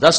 10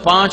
5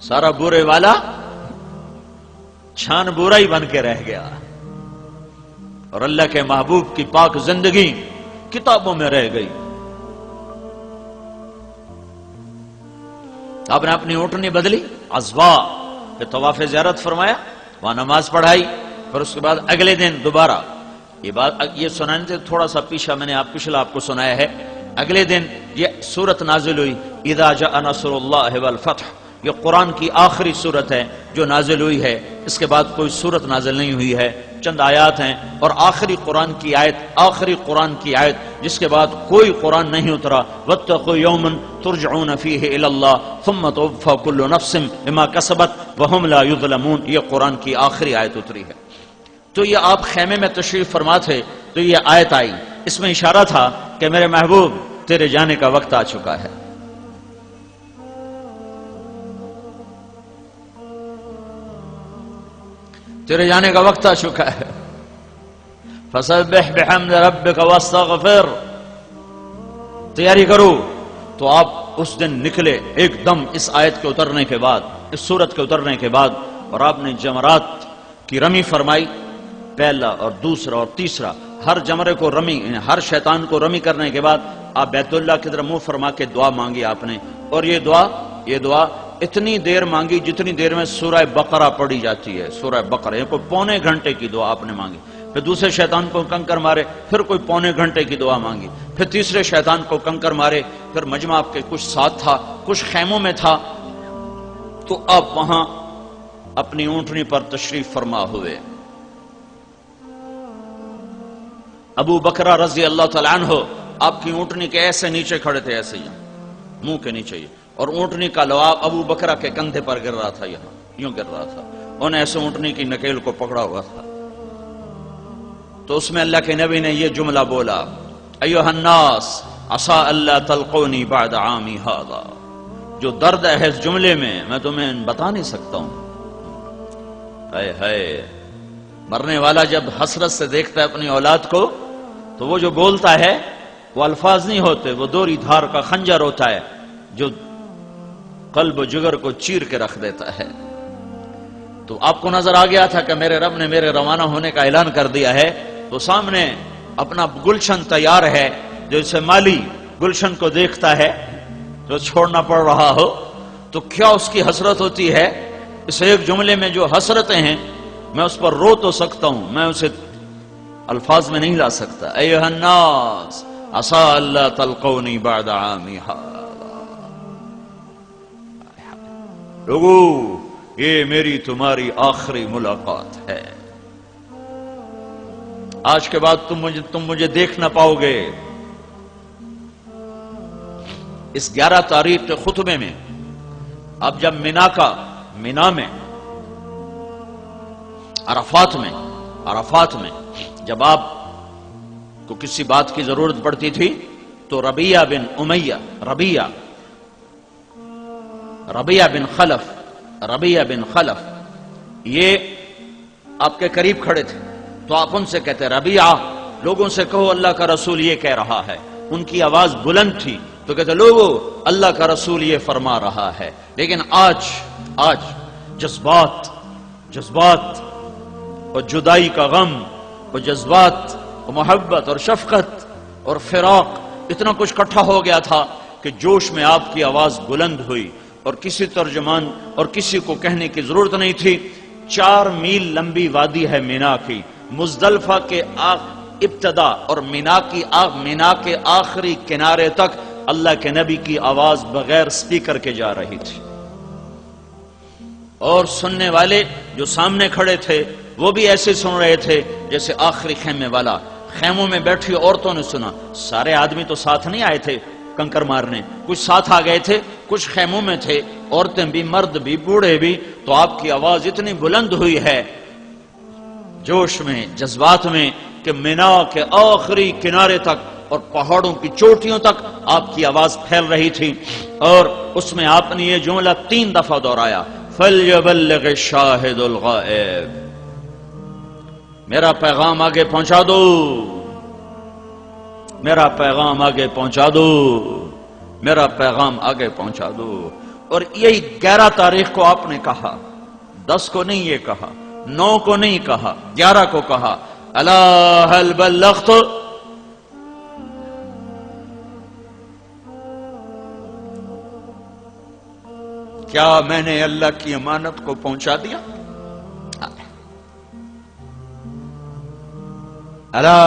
سارا برے والا چھان برا ہی بن کے رہ گیا، اور اللہ کے محبوب کی پاک زندگی کتابوں میں رہ گئی۔ آپ نے اپنی اونٹنی بدلی، عزوا، پھر طواف زیارت فرمایا، وہاں نماز پڑھائی، پھر اس کے بعد اگلے دن دوبارہ یہ سنانے سے تھوڑا سا پیچھا میں نے پچھلا آپ کو سنایا ہے، اگلے دن یہ سورت نازل ہوئی، اذا جاء نصر اللہ والفتح، یہ قرآن کی آخری سورت ہے جو نازل ہوئی ہے، اس کے بعد کوئی سورت نازل نہیں ہوئی ہے، چند آیات ہیں، اور آخری قرآن کی آیت جس کے بعد کوئی قرآن نہیں اترا، واتقوا یوما ترجعون فیہ الی اللہ ثم توفی کل نفس بما کسبت وہم لا یظلمون، یہ قرآن کی آخری آیت اتری ہے۔ تو یہ آپ خیمے میں تشریف فرما تھے تو یہ آیت آئی، اس میں اشارہ تھا کہ میرے محبوب تیرے جانے کا وقت آ چکا ہے۔ تیرے جانے کا وقت آ چکا ہے، فسبح بحمد ربک واستغفر، تیاری کرو۔ تو آپ اس دن نکلے ایک دم اس آیت کے اترنے کے بعد، اس سورت کے اترنے کے بعد، اور آپ نے جمرات کی رمی فرمائی، پہلا اور دوسرا اور تیسرا، ہر جمرے کو رمی، ہر شیطان کو رمی کرنے کے بعد آپ بیت اللہ کی طرف منہ فرما کے دعا مانگی آپ نے، اور یہ دعا اتنی دیر مانگی جتنی دیر میں سورہ بقرہ پڑھی جاتی ہے، سورہ بقرہ، یہ کوئی پونے گھنٹے کی دعا آپ نے مانگی۔ پھر دوسرے شیطان کو کنکر مارے، پھر کوئی پونے گھنٹے کی دعا مانگی، پھر تیسرے شیطان کو کنکر مارے، پھر مجمع آپ کے کچھ ساتھ تھا، کچھ خیموں میں تھا، تو آپ وہاں اپنی اونٹنی پر تشریف فرما ہوئے۔ ابو بکرہ رضی اللہ تعالیٰ عنہ آپ کی اونٹنی کے ایسے نیچے کھڑے تھے، ایسے ہی منہ کے نیچے ہی، اور اونٹنی کا لعاب ابو بکرہ کے کندھے پر گر رہا تھا، یہاں یوں گر رہا تھا، انہوں نے ایسے اونٹنی کی نکیل کو پکڑا ہوا تھا۔ تو اس میں اللہ کے نبی نے یہ جملہ بولا، ایھا الناس عسى الا تلقوني بعد عامی ھذا، جو درد ہے اس جملے میں میں تمہیں بتا نہیں سکتا ہوں۔ ہائے، مرنے والا جب حسرت سے دیکھتا ہے اپنی اولاد کو تو وہ جو بولتا ہے وہ الفاظ نہیں ہوتے، وہ دوری دھار کا خنجر ہوتا ہے جو قلب و جگر کو چیر کے رکھ دیتا ہے۔ تو آپ کو نظر آ گیا تھا کہ میرے رب نے میرے روانہ ہونے کا اعلان کر دیا ہے، تو سامنے اپنا گلشن تیار ہے، جیسے مالی گلشن کو دیکھتا ہے جو چھوڑنا پڑ رہا ہو تو کیا اس کی حسرت ہوتی ہے۔ اس ایک جملے میں جو حسرتیں ہیں میں اس پر رو تو سکتا ہوں، میں اسے الفاظ میں نہیں لا سکتا۔ ایھا الناس عسى الا تلقوني بعد عامی ھذا، لوگو یہ میری تمہاری آخری ملاقات ہے، آج کے بعد تم مجھے دیکھ نہ پاؤ گے۔ اس 11 تاریخ کے خطبے میں اب جب مینا میں عرفات میں جب آپ کو کسی بات کی ضرورت پڑتی تھی تو ربیہ بن خلف یہ آپ کے قریب کھڑے تھے، تو آپ ان سے کہتے ربیعہ لوگوں سے کہو اللہ کا رسول یہ کہہ رہا ہے، ان کی آواز بلند تھی تو کہتے لوگو اللہ کا رسول یہ فرما رہا ہے۔ لیکن آج جذبات اور جدائی کا غم اور جذبات اور محبت اور شفقت اور فراق اتنا کچھ اکٹھا ہو گیا تھا کہ جوش میں آپ کی آواز بلند ہوئی، اور کسی ترجمان اور کسی کو کہنے کی ضرورت نہیں تھی۔ 4 میل لمبی وادی ہے مینا کی، مزدلفہ کے ابتدا اور مینا کے آخری کنارے تک اللہ کے نبی کی آواز بغیر سپیکر کے جا رہی تھی، اور سننے والے جو سامنے کھڑے تھے وہ بھی ایسے سن رہے تھے جیسے آخری خیمے والا۔ خیموں میں بیٹھی عورتوں نے سنا، سارے آدمی تو ساتھ نہیں آئے تھے کنکر مارنے، کچھ ساتھ آ گئے تھے، کچھ خیموں میں تھے، عورتیں بھی، مرد بھی، بوڑھے بھی، تو آپ کی آواز اتنی بلند ہوئی ہے جوش میں، جذبات میں، کہ مینا کے آخری کنارے تک اور پہاڑوں کی چوٹیوں تک آپ کی آواز پھیل رہی تھی، اور اس میں آپ نے یہ جملہ 3 دفعہ دہرایا، فَلْيَبَلِّغِ الشَّاهِدُ الْغَائِبُ، میرا پیغام آگے پہنچا دو، میرا پیغام آگے پہنچا دو، میرا پیغام آگے پہنچا دو۔ اور یہی 11 تاریخ کو آپ نے کہا، 10 کو نہیں یہ کہا، 9 کو نہیں کہا، 11 کو کہا، الا هل بلغت؟ کیا میں نے اللہ کی امانت کو پہنچا دیا؟ الا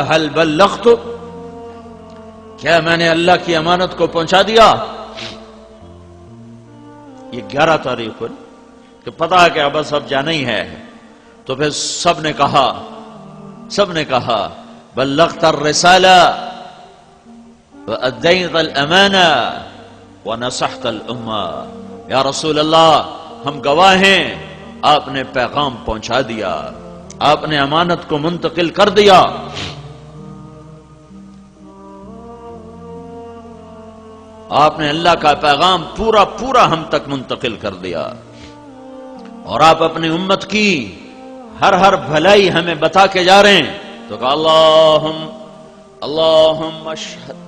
هل بلغت؟ کیا میں نے اللہ کی امانت کو پہنچا دیا؟ یہ 11 تاریخ کو کہ پتا ہے کہ بس اب جانا ہی ہے، تو پھر سب نے کہا بلغت الرسالہ وأديت الأمانة ونصحت الأمة۔ یا رسول اللہ، ہم گواہ ہیں، آپ نے پیغام پہنچا دیا، آپ نے امانت کو منتقل کر دیا۔ آپ نے اللہ کا پیغام پورا ہم تک منتقل کر دیا، اور آپ اپنی امت کی ہر بھلائی ہمیں بتا کے جا رہے ہیں۔ تو کہا اللہم اشہد،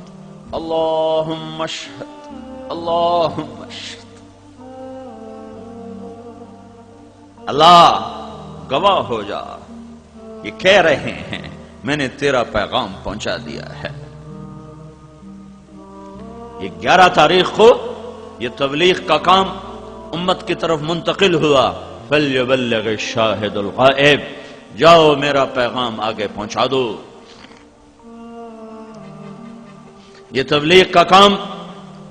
اللہم اشہد، اللہم اشہد۔ اللہ گواہ ہو جا، یہ کہہ رہے ہیں میں نے تیرا پیغام پہنچا دیا ہے۔ یہ 11 تاریخ کو یہ تبلیغ کا کام امت کی طرف منتقل ہوا۔ فَلْيُبَلِّغِ الشَّاهِدُ الْغَائِبُ، جاؤ میرا پیغام آگے پہنچا دو۔ یہ تبلیغ کا کام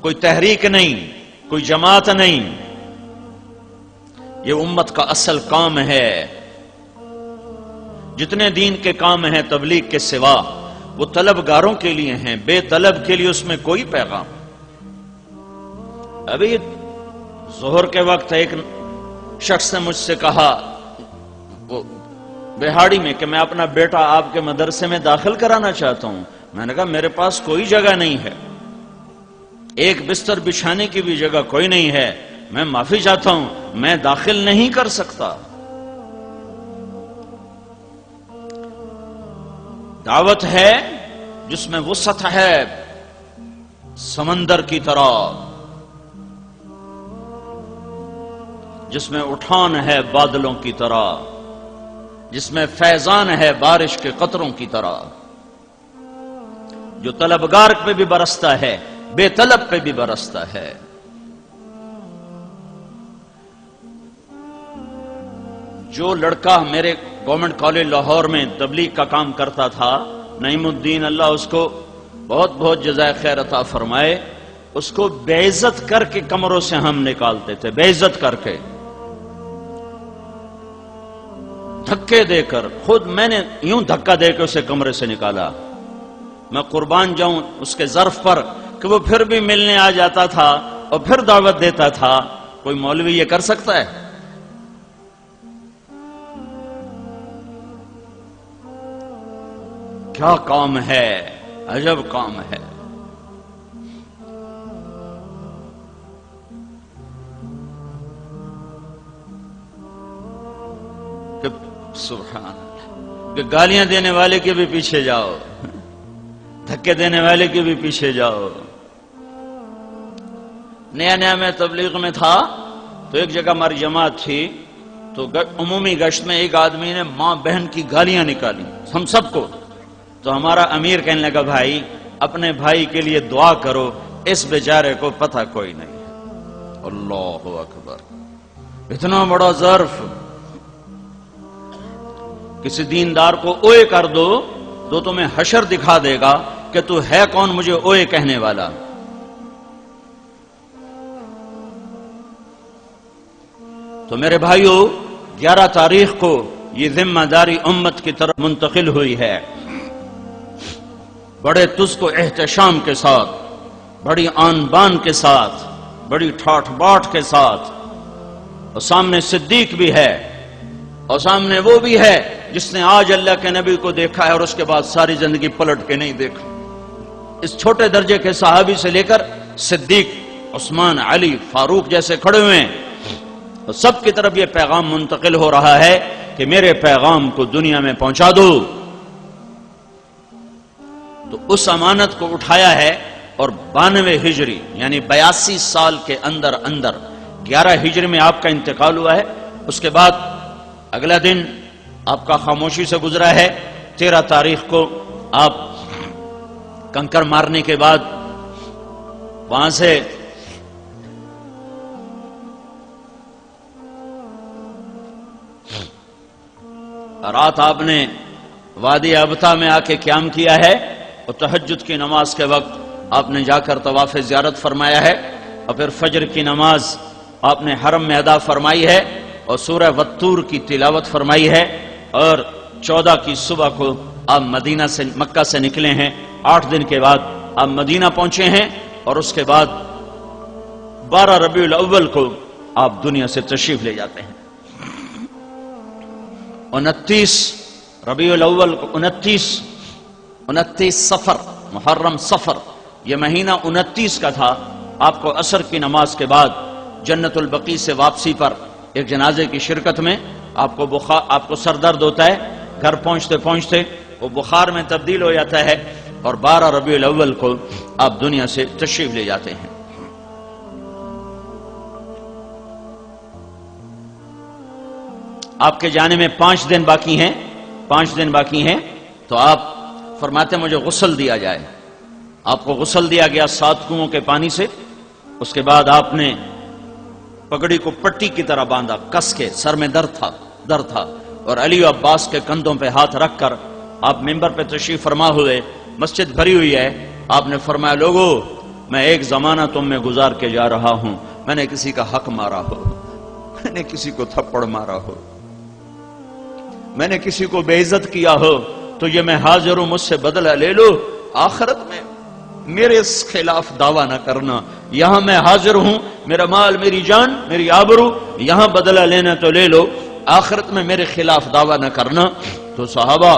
کوئی تحریک نہیں، کوئی جماعت نہیں، یہ امت کا اصل کام ہے۔ جتنے دین کے کام ہیں تبلیغ کے سوا وہ طلبگاروں کے لیے ہیں، بے طلب کے لیے اس میں کوئی پیغام۔ ابھی ظہر کے وقت ایک شخص نے مجھ سے کہا بہاڑی میں کہ میں اپنا بیٹا آپ کے مدرسے میں داخل کرانا چاہتا ہوں۔ میں نے کہا میرے پاس کوئی جگہ نہیں ہے، ایک بستر بچھانے کی بھی جگہ کوئی نہیں ہے، میں معافی چاہتا ہوں، میں داخل نہیں کر سکتا۔ دعوت ہے جس میں وسعت ہے سمندر کی طرح، جس میں اٹھان ہے بادلوں کی طرح، جس میں فیضان ہے بارش کے قطروں کی طرح، جو طلبگار پہ بھی برستا ہے، بے طلب پہ بھی برستا ہے۔ جو لڑکا میرے گورنمنٹ کالج لاہور میں تبلیغ کا کام کرتا تھا، نعیم الدین، اللہ اس کو بہت بہت جزائے خیر عطا فرمائے، اس کو بے عزت کر کے کمروں سے ہم نکالتے تھے، بے عزت کر کے، دھکے دے کر، خود میں نے یوں دھکا دے کے اسے کمرے سے نکالا۔ میں قربان جاؤں اس کے ظرف پر کہ وہ پھر بھی ملنے آ جاتا تھا اور پھر دعوت دیتا تھا۔ کوئی مولوی یہ کر سکتا ہے؟ کیا کام ہے، عجب کام ہے۔ کہ سبحان اللہ، کہ گالیاں دینے والے کے بھی پیچھے جاؤ، دھکے دینے والے کے بھی پیچھے جاؤ۔ نیا میں تبلیغ میں تھا تو ایک جگہ ہماری جماعت تھی، تو عمومی گشت میں ایک آدمی نے ماں بہن کی گالیاں نکالی ہم سب کو۔ تو ہمارا امیر کہنے لگا بھائی اپنے بھائی کے لیے دعا کرو، اس بیچارے کو پتہ کوئی نہیں ہے۔ اللہ اکبر، اتنا بڑا ظرف، کسی دیندار کو اوئے کر دو تو تمہیں حشر دکھا دے گا کہ تو ہے کون مجھے اوئے کہنے والا۔ تو میرے بھائیو، 11 تاریخ کو یہ ذمہ داری امت کی طرف منتقل ہوئی ہے، بڑے تزک و احتشام کے ساتھ، بڑی آن بان کے ساتھ، بڑی ٹھاٹھ باٹھ کے ساتھ، اور سامنے صدیق بھی ہے، اور سامنے وہ بھی ہے جس نے آج اللہ کے نبی کو دیکھا ہے اور اس کے بعد ساری زندگی پلٹ کے نہیں دیکھا۔ اس چھوٹے درجے کے صحابی سے لے کر صدیق، عثمان، علی، فاروق جیسے کھڑے ہوئے ہیں، اور سب کی طرف یہ پیغام منتقل ہو رہا ہے کہ میرے پیغام کو دنیا میں پہنچا دو۔ تو اس امانت کو اٹھایا ہے اور 92 ہجری یعنی 82 سال کے اندر 11 ہجری میں آپ کا انتقال ہوا ہے۔ اس کے بعد اگلا دن آپ کا خاموشی سے گزرا ہے۔ 13 تاریخ کو آپ کنکر مارنے کے بعد وہاں سے رات آپ نے وادی ابتا میں آ کے قیام کیا ہے، اور تہجد کی نماز کے وقت آپ نے جا کر طواف زیارت فرمایا ہے، اور پھر فجر کی نماز آپ نے حرم میں ادا فرمائی ہے اور سورہ والطور کی تلاوت فرمائی ہے، اور 14 کی صبح کو آپ مکہ سے نکلے ہیں۔ 8 دن کے بعد آپ مدینہ پہنچے ہیں، اور اس کے بعد 12 ربیع الاول کو آپ دنیا سے تشریف لے جاتے ہیں۔ 29 ربیع الاول کو 29 صفر محرم صفر یہ مہینہ 29 کا تھا۔ آپ کو عصر کی نماز کے بعد جنت البقیع سے واپسی پر ایک جنازے کی شرکت میں آپ کو سر درد ہوتا ہے، گھر پہنچتے پہنچتے وہ بخار میں تبدیل ہو جاتا ہے، اور 12 ربیع الاول کو آپ دنیا سے تشریف لے جاتے ہیں۔ آپ کے جانے میں 5 دن باقی ہیں، 5 دن باقی ہیں، تو آپ فرماتے مجھے غسل دیا جائے۔ آپ کو غسل دیا گیا 7 کنووں کے پانی سے۔ اس کے بعد آپ نے پگڑی کو پٹی کی طرح باندھا، کس کے، سر میں درد تھا، اور علی و عباس کے کندھوں پہ ہاتھ رکھ کر آپ ممبر پہ تشریف فرما ہوئے۔ مسجد بھری ہوئی ہے، آپ نے فرمایا لوگو میں ایک زمانہ تم میں گزار کے جا رہا ہوں، میں نے کسی کا حق مارا ہو، میں نے کسی کو تھپڑ مارا ہو، میں نے کسی کو بے عزت کیا ہو، تو یہ میں حاضر ہوں، مجھ سے بدلہ لے لو، آخرت میں میرے خلاف دعویٰ نہ کرنا، یہاں میں حاضر ہوں، میرا مال، میری جان، میری آبرو، یہاں بدلہ لینا تو لے لو، آخرت میں میرے خلاف دعویٰ نہ کرنا۔ تو صحابہ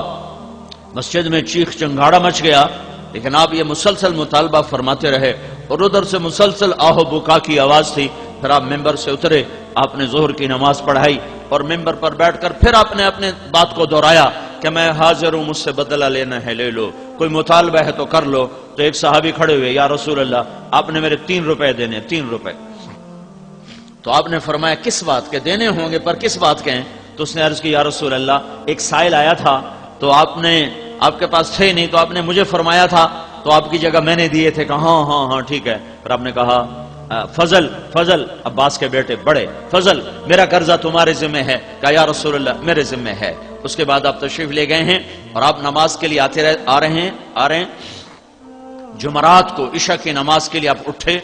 مسجد میں چیخ چنگاڑا مچ گیا، لیکن آپ یہ مسلسل مطالبہ فرماتے رہے، اور ادھر سے مسلسل آہو بکا کی آواز تھی۔ پھر آپ ممبر سے اترے، آپ نے ظہر کی نماز پڑھائی، اور ممبر پر بیٹھ کر پھر آپ نے اپنے بات کو دہرایا کہ میں حاضر ہوں، مجھ سے بدلہ لینا ہے لے لو، کوئی مطالبہ ہے تو کر لو۔ تو ایک صحابی کھڑے ہوئے، یا رسول اللہ آپ نے میرے 3 روپے دینے، 3 روپے۔ تو آپ نے فرمایا کس بات کے دینے ہوں گے، پر کس بات کے ہیں؟ تو اس نے عرض کی یا رسول اللہ ایک سائل آیا تھا، تو آپ کے پاس تھے نہیں، تو آپ نے مجھے فرمایا تھا، تو آپ کی جگہ میں نے دیے تھے۔ کہا ہاں ٹھیک ہے۔ پھر آپ نے کہا فضل عباس کے بیٹے بڑے، فضل میرا قرضہ تمہارے ذمہ ہے۔ کہا یا رسول اللہ میرے ذمہ ہے۔ اس کے بعد آپ تشریف لے گئے ہیں، اور آپ نماز کے لیے آ رہے ہیں۔ جمعرات کو عشاء کی نماز کے لیے آپ اٹھے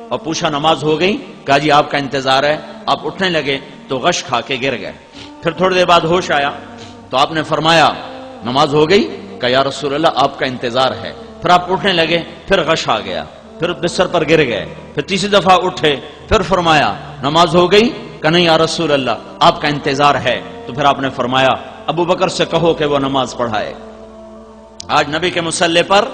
اور پوچھا نماز ہو گئی؟ کہا جی آپ کا انتظار ہے۔ آپ اٹھنے لگے تو غش کھا کے گر گئے۔ پھر تھوڑی دیر بعد ہوش آیا، تو آپ نے فرمایا نماز ہو گئی؟ کہا یا رسول اللہ آپ کا انتظار ہے۔ پھر آپ اٹھنے لگے، پھر غش آ گیا، پھر بستر پر گر گئے، پھر تیسری دفعہ اٹھے، پھر فرمایا نماز ہو گئی؟ کہ نہیں یا رسول اللہ آپ کا انتظار ہے۔ تو پھر آپ نے فرمایا ابو بکر سے کہو کہ وہ نماز پڑھائے۔ آج نبی کے مصلی پر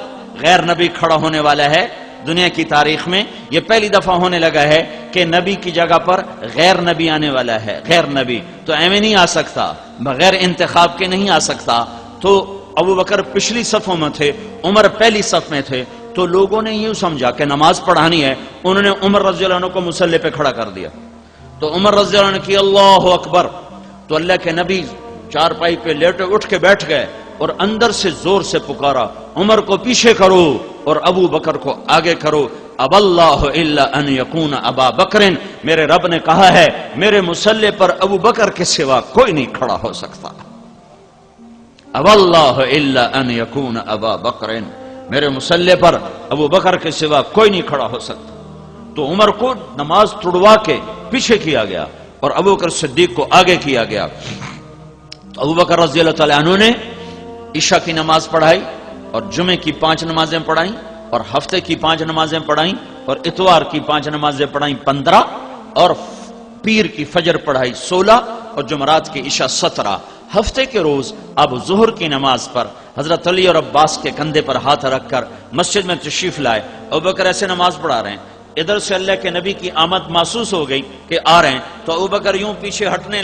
غیر نبی کھڑا ہونے والا ہے۔ دنیا کی تاریخ میں یہ پہلی دفعہ ہونے لگا ہے کہ نبی کی جگہ پر غیر نبی آنے والا ہے۔ غیر نبی تو ایویں نہیں آ سکتا، بغیر انتخاب کے نہیں آ سکتا۔ تو ابو بکر پچھلی صفوں میں تھے، عمر پہلی صف میں تھے، تو لوگوں نے یوں سمجھا کہ نماز پڑھانی ہے، انہوں نے عمر رضی اللہ عنہ کو مصلی پہ کھڑا کر دیا۔ تو عمر رضی اللہ عنہ کی اللہ اکبر، تو اللہ کے نبی چارپائی پہ لیٹے اٹھ کے بیٹھ گئے، اور اندر سے زور سے پکارا عمر کو پیچھے کرو اور ابو بکر کو آگے کرو۔ اب اللہ الا ان یکون ابا بکر، میرے رب نے کہا ہے میرے مصلی پر ابو بکر کے سوا کوئی نہیں کھڑا ہو سکتا۔ اب اللہ الا ان یکون ابا بکر، میرے مصلی پر ابو بکر کے سوا کوئی نہیں کھڑا ہو سکتا۔ تو عمر کو نماز توڑوا کے پیچھے کیا گیا اور ابو بکر صدیق کو آگے کیا گیا۔ تو ابو بکر رضی اللہ تعالیٰ عنہ نے عشاء کی نماز پڑھائی، اور جمعے کی 5 نمازیں پڑھائیں، اور ہفتے کی 5 نمازیں پڑھائیں، اور اتوار کی 5 نمازیں پڑھائیں 15، اور پیر کی فجر پڑھائی 16، اور جمعرات کی عشاء 17۔ ہفتے کے روز اب ظہر کی نماز پر حضرت علی اور عباس کے کندھے پر ہاتھ رکھ کر مسجد میں تشریف لائے۔ ابوبکر ایسے نماز پڑھا رہے ہیں، ادھر سے اللہ کے نبی کی آمد محسوس ہو گئی کہ آ رہے ہیں، تو ابوبکر یوں پیچھے ہٹنے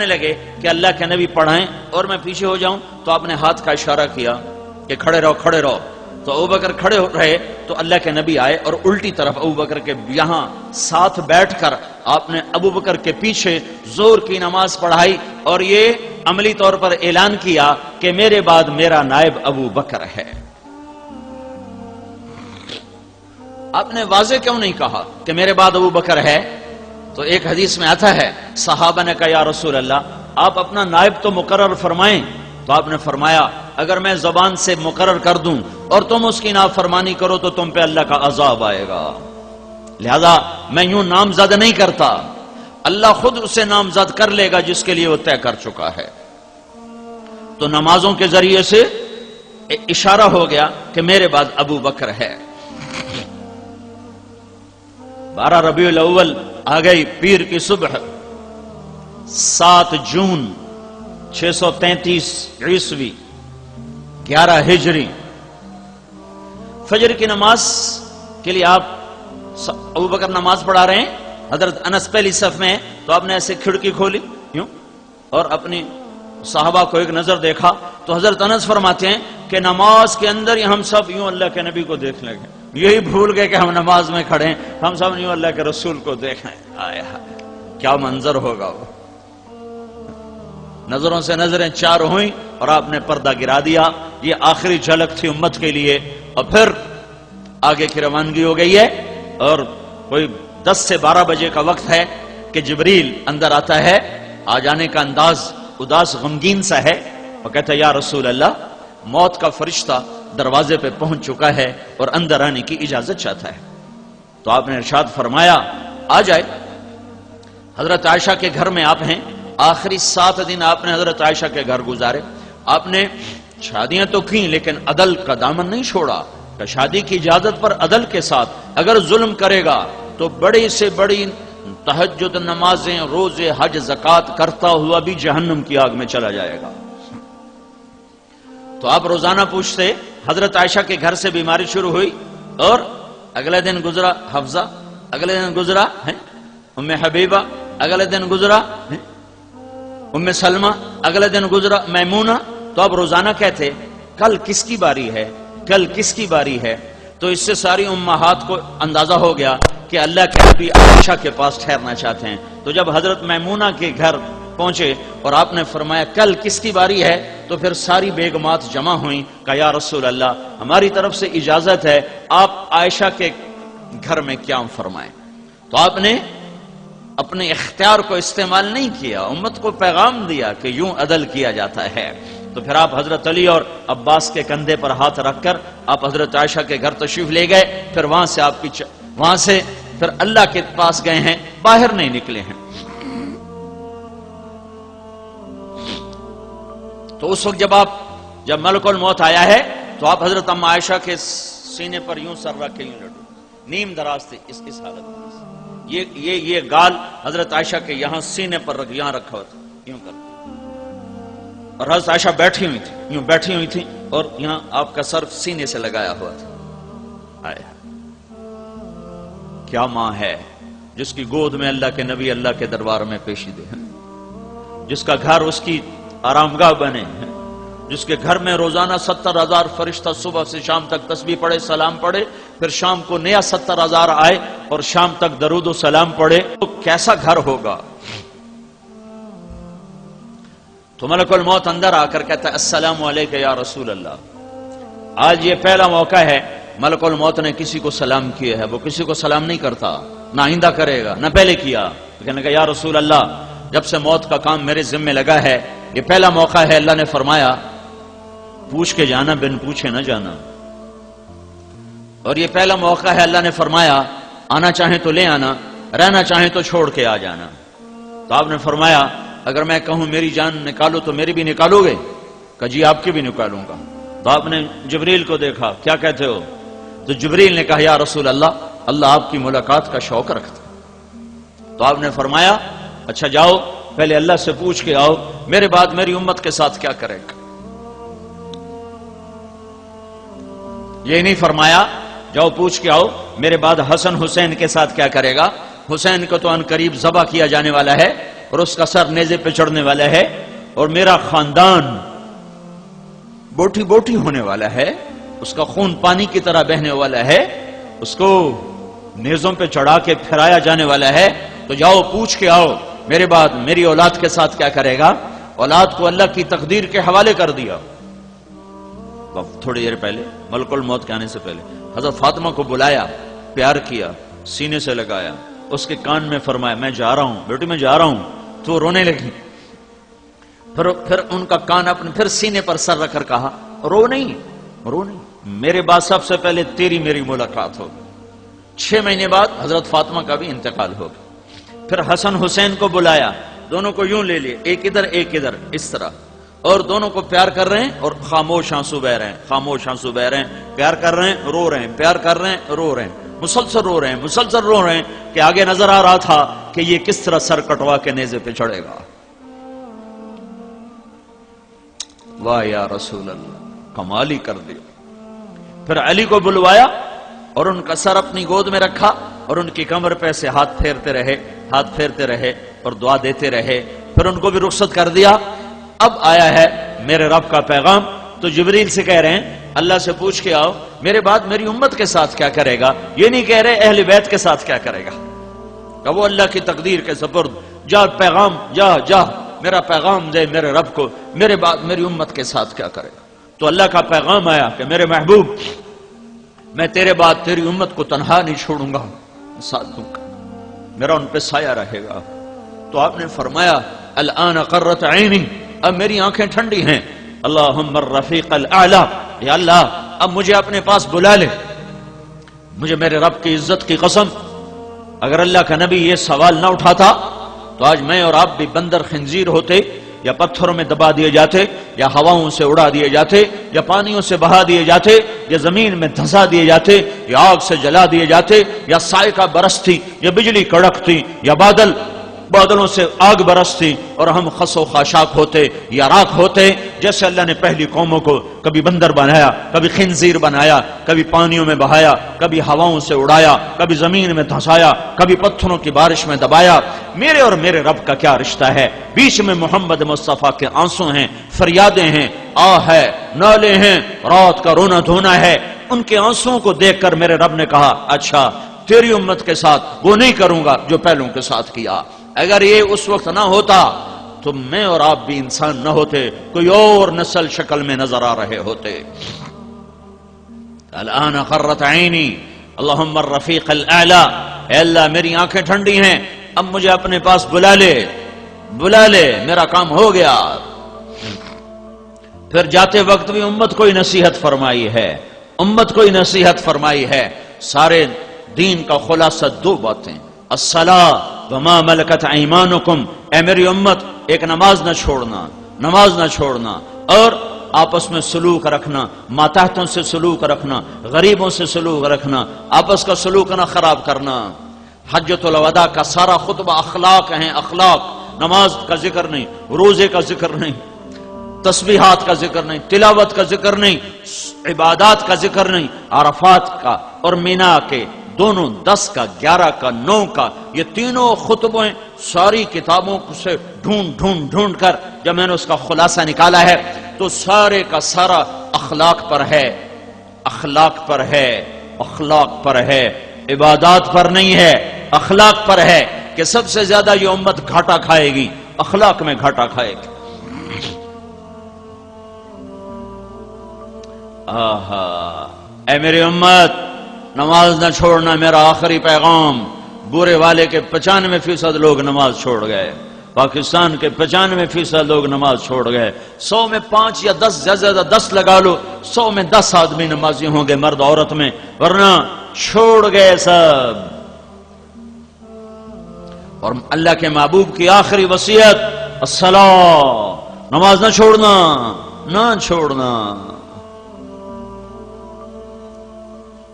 لگے کہ اللہ کے نبی پڑھائیں اور میں پیچھے ہو جاؤں۔ تو آپ نے ہاتھ کا اشارہ کیا کہ کھڑے رہو۔ تو ابوبکر کھڑے رہے، تو تو اللہ کے نبی آئے اور الٹی طرف ابو بکر کے یہاں ساتھ بیٹھ کر آپ نے ابو بکر کے پیچھے زور کی نماز پڑھائی اور یہ عملی طور پر اعلان کیا کہ میرے بعد میرا نائب ابو بکر ہے۔ آپ نے واضح کیوں نہیں کہا کہ میرے بعد ابو بکر ہے؟ تو ایک حدیث میں آتا ہے صحابہ نے کہا یا رسول اللہ آپ اپنا نائب تو مقرر فرمائیں، تو آپ نے فرمایا اگر میں زبان سے مقرر کر دوں اور تم اس کی نافرمانی کرو تو تم پہ اللہ کا عذاب آئے گا، لہذا میں یوں نامزد نہیں کرتا، اللہ خود اسے نامزد کر لے گا جس کے لیے وہ طے کر چکا ہے۔ تو نمازوں کے ذریعے سے اشارہ ہو گیا کہ میرے بعد ابو بکر ہے۔ 12 ربیع الاول آ گئی پیر کی صبح، 7 جون 633 عیسوی 11 ہجری، فجر کی نماز کے لیے آپ ابو بکر نماز پڑھا رہے ہیں، حضرت انس پہلی صف میں تو آپ نے ایسے کھڑکی کھولی یوں اور اپنی صحابہ کو ایک نظر دیکھا، تو حضرت انس فرماتے ہیں کہ نماز کے اندر ہی ہم سب یوں اللہ کے نبی کو دیکھ لیں گے، یہی بھول گئے کہ ہم نماز میں کھڑے ہیں، ہم سب یوں اللہ کے رسول کو دیکھیں۔ آئے کیا منظر ہوگا وہ! نظروں سے نظریں چار ہوئیں اور آپ نے پردہ گرا دیا، یہ آخری جھلک تھی امت کے لیے، اور پھر آگے کی روانگی ہو گئی ہے، اور کوئی 10 سے 12 بجے کا وقت ہے کہ جبریل اندر آتا ہے، آ جانے کا انداز اداس غمگین سا ہے، اور کہتا ہے یا رسول اللہ موت کا فرشتہ دروازے پہ پہنچ چکا ہے اور اندر آنے کی اجازت چاہتا ہے۔ تو آپ نے ارشاد فرمایا آ جائے۔ حضرت عائشہ کے گھر میں آپ ہیں، آخری 7 دن آپ نے حضرت عائشہ کے گھر گزارے، آپ نے شادیاں تو کی لیکن عدل کا دامن نہیں چھوڑا کہ شادی کی اجازت پر عدل کے ساتھ اگر ظلم کرے گا تو بڑی سے بڑی تہجد نمازیں روزے حج زکات کرتا ہوا بھی جہنم کی آگ میں چلا جائے گا۔ تو آپ روزانہ پوچھتے، حضرت عائشہ کے گھر سے بیماری شروع ہوئی اور اگلے دن گزرا حفظہ، اگلے دن گزرا ام حبیبہ، اگلے دن گزرا ام سلمہ، اگلے دن گزرا میمونہ۔ تو آپ روزانہ کہتے کل کس کی باری ہے، کل کس کی باری ہے؟ تو اس سے ساری امہات کو اندازہ ہو گیا کہ اللہ کے نبی عائشہ کے پاس ٹھہرنا چاہتے ہیں۔ تو جب حضرت میمونہ کے گھر پہنچے اور آپ نے فرمایا کل کس کی باری ہے، تو پھر ساری بیگمات جمع ہوئیں، کہا یا رسول اللہ ہماری طرف سے اجازت ہے، آپ عائشہ کے گھر میں قیام فرمائیں۔ تو آپ نے اپنے اختیار کو استعمال نہیں کیا، امت کو پیغام دیا کہ یوں عدل کیا جاتا ہے۔ تو پھر آپ حضرت علی اور عباس کے کندھے پر ہاتھ رکھ کر آپ حضرت عائشہ کے گھر تشریف لے گئے، پھر وہاں سے پھر اللہ کے پاس گئے ہیں، باہر نہیں نکلے ہیں۔ تو اس وقت جب ملک الموت آیا ہے تو آپ حضرت ام عائشہ کے سینے پر یوں سر رکھ کے یوں لٹو، نیم دراز تھے اس حالت میں، یہ گال حضرت عائشہ کے یہاں سینے پر یہاں رکھا ہوا تھا، یوں کر، اور حضرت عائشہ بیٹھی ہوئی تھی، یوں بیٹھی ہوئی تھی اور یہاں آپ کا سر سینے سے لگایا ہوا تھا۔ آیا کیا ماں ہے جس کی گود میں اللہ کے نبی اللہ کے دربار میں پیشی دے، جس کا گھر اس کی آرام گاہ بنے، جس کے گھر میں روزانہ 70,000 فرشتہ صبح سے شام تک تسبیح پڑھے سلام پڑھے، پھر شام کو نیا 70,000 آئے اور شام تک درود و سلام پڑھے، تو کیسا گھر ہوگا؟ تو ملک الموت اندر آ کر کہتا ہے السلام علیکم یا رسول اللہ۔ آج یہ پہلا موقع ہے ملک الموت نے کسی کو سلام کیا ہے، وہ کسی کو سلام نہیں کرتا، نہ آئندہ کرے گا، نہ پہلے کیا۔ کہنے کہ یا رسول اللہ جب سے موت کا کام میرے ذمہ لگا ہے یہ پہلا موقع ہے، اللہ نے فرمایا پوچھ کے جانا بن پوچھے نہ جانا، اور یہ پہلا موقع ہے اللہ نے فرمایا آنا چاہیں تو لے آنا، رہنا چاہیں تو چھوڑ کے آ جانا۔ تو آپ نے فرمایا اگر میں کہوں میری جان نکالو تو میری بھی نکالو گے؟ کہ جی آپ کی بھی نکالوں گا۔ تو آپ نے جبریل کو دیکھا، کیا کہتے ہو؟ تو جبریل نے کہا یا رسول اللہ اللہ آپ کی ملاقات کا شوق رکھتا۔ تو آپ نے فرمایا اچھا جاؤ پہلے اللہ سے پوچھ کے آؤ میرے بعد میری امت کے ساتھ کیا کرے گا۔ یہ نہیں فرمایا جاؤ پوچھ کے آؤ میرے بعد حسن حسین کے ساتھ کیا کرے گا، حسین کو تو ان قریب ذبح کیا جانے والا ہے اور اس کا سر نیزے پہ چڑھنے والا ہے، اور میرا خاندان بوٹی بوٹی ہونے والا ہے، اس کا خون پانی کی طرح بہنے والا ہے، اس کو نیزوں پہ چڑھا کے پھرایا جانے والا ہے، تو جاؤ پوچھ کے آؤ میرے بعد میری اولاد کے ساتھ کیا کرے گا۔ اولاد کو اللہ کی تقدیر کے حوالے کر دیا۔ تھوڑی دیر پہلے ملک الموت کے آنے سے پہلے حضرت فاطمہ کو بلایا، پیار کیا، سینے سے لگایا، اس کے کان میں فرمایا میں جا رہا ہوں بیٹی، میں جا رہا ہوں۔ تو رونے لگی، پھر ان کا کان اپنے پھر سینے پر سر رکھ کر کہا رو نہیں، رو نہیں، میرے بعد سب سے پہلے تیری میری ملاقات ہوگی۔ 6 مہینے بعد حضرت فاطمہ کا بھی انتقال ہوگا۔ پھر حسن حسین کو بلایا، دونوں کو یوں لے لیے، ایک ادھر ایک ادھر، اس طرح، اور دونوں کو پیار کر رہے ہیں اور خاموش آنسو بہ رہے ہیں، خاموش آنسو بہ رہے ہیں، پیار کر رہے ہیں رو رہے ہیں، پیار کر رہے ہیں رو رہے ہیں، مسلسل رو رہے ہیں، مسلسل رو رہے ہیں کہ آگے نظر آ رہا تھا کہ یہ کس طرح سر کٹوا کے نیزے پہ چڑھے گا۔ واہ یا رسول اللہ، کمال ہی کر دیا۔ پھر علی کو بلوایا اور ان کا سر اپنی گود میں رکھا اور ان کی کمر پہ سے ہاتھ پھیرتے رہے اور دعا دیتے رہے۔ پھر ان کو بھی رخصت کر دیا۔ اب آیا ہے میرے رب کا پیغام، تو جبریل سے کہہ رہے ہیں اللہ سے پوچھ کے آؤ میرے بعد میری امت کے ساتھ کیا کرے گا۔ یہ نہیں کہہ رہے اہل بیت کے ساتھ کیا کرے گا، کہ وہ اللہ کی تقدیر کے سپرد، جا پیغام جا میرا پیغام دے میرے رب کو، میرے بعد میری امت کے ساتھ کیا کرے گا۔ تو اللہ کا پیغام آیا کہ میرے محبوب میں تیرے بعد تیری امت کو تنہا نہیں چھوڑوں گا، ساتھ دوں گا، میرا ان پہ سایہ رہے گا۔ تو آپ نے فرمایا الآن قرت عینی، اب میری آنکھیں ٹھنڈی ہیں۔ اللہم الرفیق الاعلی، یا اللہ اب مجھے اپنے پاس بلا لے، مجھے میرے رب کی عزت کی قسم اگر اللہ کا نبی یہ سوال نہ اٹھاتا تو آج میں اور آپ بھی بندر خنزیر ہوتے، یا پتھروں میں دبا دیے جاتے، یا ہواؤں سے اڑا دیے جاتے، یا پانیوں سے بہا دیے جاتے، یا زمین میں دھسا دیے جاتے، یا آگ سے جلا دیے جاتے، یا صاعقہ برستی، یا بجلی کڑکتی، یا بادلوں سے آگ برستی اور ہم خس و خاشاک ہوتے یا راکھ ہوتے۔ جیسے اللہ نے پہلی قوموں کو کبھی بندر بنایا، کبھی خنزیر بنایا، کبھی پانیوں میں بہایا، کبھی ہواؤں سے اڑایا، کبھی زمین میں دھسایا، کبھی پتھروں کی بارش میں دبایا۔ میرے اور میرے رب کا کیا رشتہ ہے؟ بیچ میں محمد مصطفیٰ کے آنسو ہیں، فریادیں ہیں، آہ ہے، نالے ہیں، رات کا رونا دھونا ہے۔ ان کے آنسوؤں کو دیکھ کر میرے رب نے کہا اچھا تیری امت کے ساتھ وہ نہیں کروں گا جو پہلوں کے ساتھ کیا۔ اگر یہ اس وقت نہ ہوتا تو میں اور آپ بھی انسان نہ ہوتے، کوئی اور نسل شکل میں نظر آ رہے ہوتے۔ الآن قرت عینی اللہم الرفیق الاعلی، اے اللہ میری آنکھیں ٹھنڈی ہیں، اب مجھے اپنے پاس بلا لے، میرا کام ہو گیا۔ پھر جاتے وقت بھی امت کو ہی نصیحت فرمائی ہے، سارے دین کا خلاصہ 2 باتیں، الصلاۃ وما ملکت ایمانکم، اے میری امت ایک نماز نہ چھوڑنا، اور آپس میں سلوک رکھنا، ماتحتوں سے سلوک رکھنا، غریبوں سے سلوک رکھنا، آپس کا سلوک نہ خراب کرنا۔ حجۃ الوداع کا سارا خطبہ اخلاق ہیں، اخلاق، نماز کا ذکر نہیں، روزے کا ذکر نہیں، تسبیحات کا ذکر نہیں، تلاوت کا ذکر نہیں، عبادات کا ذکر نہیں۔ عرفات کا اور مینا کے دونوں 10 کا 11 کا 9 کا یہ تینوں خطبوں ساری کتابوں سے ڈھونڈ کر جب میں نے اس کا خلاصہ نکالا ہے تو سارے کا سارا اخلاق پر ہے، عبادات پر نہیں ہے، اخلاق پر ہے کہ سب سے زیادہ یہ امت گھاٹا کھائے گی، اخلاق میں گھاٹا کھائے گی۔ اے میری امت نماز نہ چھوڑنا، میرا آخری پیغام۔ بورے والے کے 95% لوگ نماز چھوڑ گئے، پاکستان کے 95% لوگ نماز چھوڑ گئے۔ 100 میں 5 یا 10، زیادہ 10 لگا لو، 100 میں 10 آدمی نمازی ہوں گے مرد عورت میں، ورنہ چھوڑ گئے سب۔ اور اللہ کے محبوب کی آخری وصیت الصلاۃ، نماز نہ چھوڑنا۔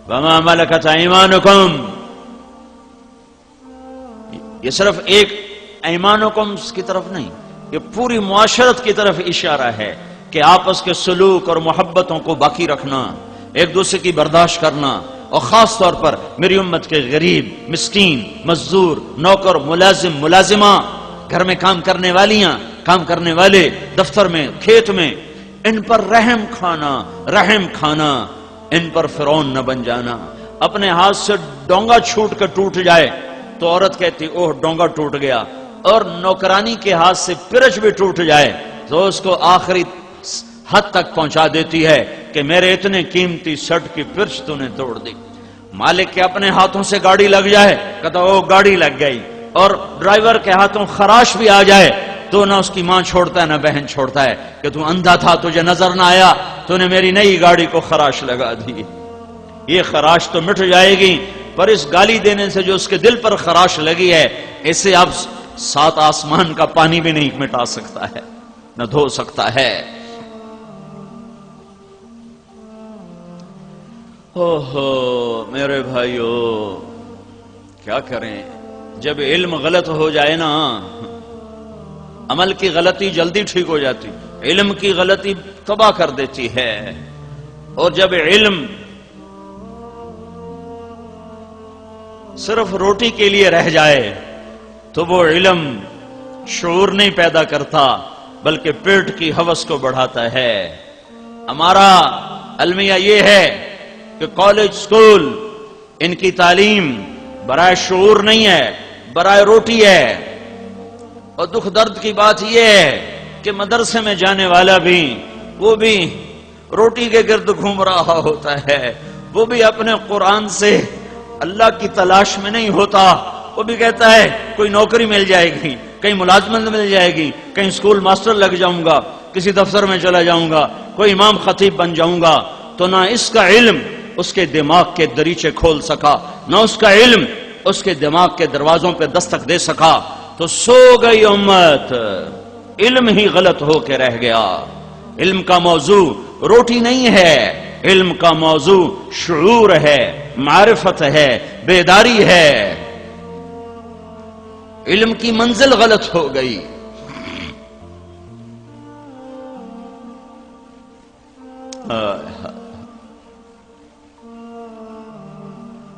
وما ملکت ایمانکم، یہ صرف ایک ایمانکم کی طرف نہیں، یہ پوری معاشرت کی طرف اشارہ ہے کہ آپس کے سلوک اور محبتوں کو باقی رکھنا، ایک دوسرے کی برداشت کرنا، اور خاص طور پر میری امت کے غریب، مسکین، مزدور، نوکر، ملازم، ملازمہ، گھر میں کام کرنے والیاں، کام کرنے والے، دفتر میں، کھیت میں، ان پر رحم کھانا، ان پر فرعون نہ بن جانا۔ اپنے ہاتھ سے ڈونگا چھوٹ کر ٹوٹ جائے تو عورت کہتی اوہ ڈونگا ٹوٹ گیا، اور نوکرانی کے ہاتھ سے پرچ بھی ٹوٹ جائے تو اس کو آخری حد تک پہنچا دیتی ہے کہ میرے اتنے قیمتی شرٹ کی پرچ تو نے توڑ دی۔ مالک کے اپنے ہاتھوں سے گاڑی لگ جائے کہتا وہ گاڑی لگ گئی، اور ڈرائیور کے ہاتھوں خراش بھی آ جائے تو نہ اس کی ماں چھوڑتا ہے نہ بہن چھوڑتا ہے کہ تو اندھا تھا تجھے نظر نہ آیا، تو نے میری نئی گاڑی کو خراش لگا دی۔ یہ خراش تو مٹ جائے گی، پر اس گالی دینے سے جو اس کے دل پر خراش لگی ہے اسے اب 7 آسمان کا پانی بھی نہیں مٹا سکتا ہے، نہ دھو سکتا ہے۔ اوہو میرے بھائیو، کیا کریں؟ جب علم غلط ہو جائے نا، عمل کی غلطی جلدی ٹھیک ہو جاتی، علم کی غلطی تباہ کر دیتی ہے۔ اور جب علم صرف روٹی کے لیے رہ جائے تو وہ علم شعور نہیں پیدا کرتا بلکہ پیٹ کی ہوس کو بڑھاتا ہے۔ ہمارا المیہ یہ ہے کہ کالج سکول ان کی تعلیم برائے شعور نہیں ہے، برائے روٹی ہے۔ اور دکھ درد کی بات یہ ہے کہ مدرسے میں جانے والا بھی وہ بھی روٹی کے گرد گھوم رہا ہوتا ہے، وہ بھی اپنے قرآن سے اللہ کی تلاش میں نہیں ہوتا، وہ بھی کہتا ہے کوئی نوکری مل جائے گی، کہیں ملازمت مل جائے گی، کہیں سکول ماسٹر لگ جاؤں گا، کسی دفتر میں چلا جاؤں گا، کوئی امام خطیب بن جاؤں گا۔ تو نہ اس کا علم اس کے دماغ کے دریچے کھول سکا، نہ اس کا علم اس کے دماغ کے دروازوں پہ دستک دے سکا، تو سو گئی امت، علم ہی غلط ہو کے رہ گیا۔ علم کا موضوع روٹی نہیں ہے، علم کا موضوع شعور ہے، معرفت ہے، بیداری ہے۔ علم کی منزل غلط ہو گئی۔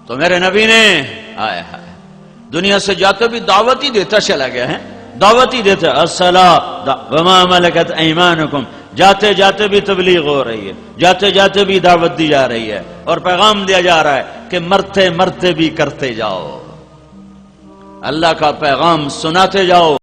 تو میرے نبی نے دنیا سے جاتے بھی دعوت ہی دیتا چلا گیا ہے، دعوت ہی دیتا، الصلاۃ وما ملکت ایمانکم، جاتے جاتے بھی تبلیغ ہو رہی ہے، جاتے جاتے بھی دعوت دی جا رہی ہے، اور پیغام دیا جا رہا ہے کہ مرتے مرتے بھی کرتے جاؤ، اللہ کا پیغام سناتے جاؤ۔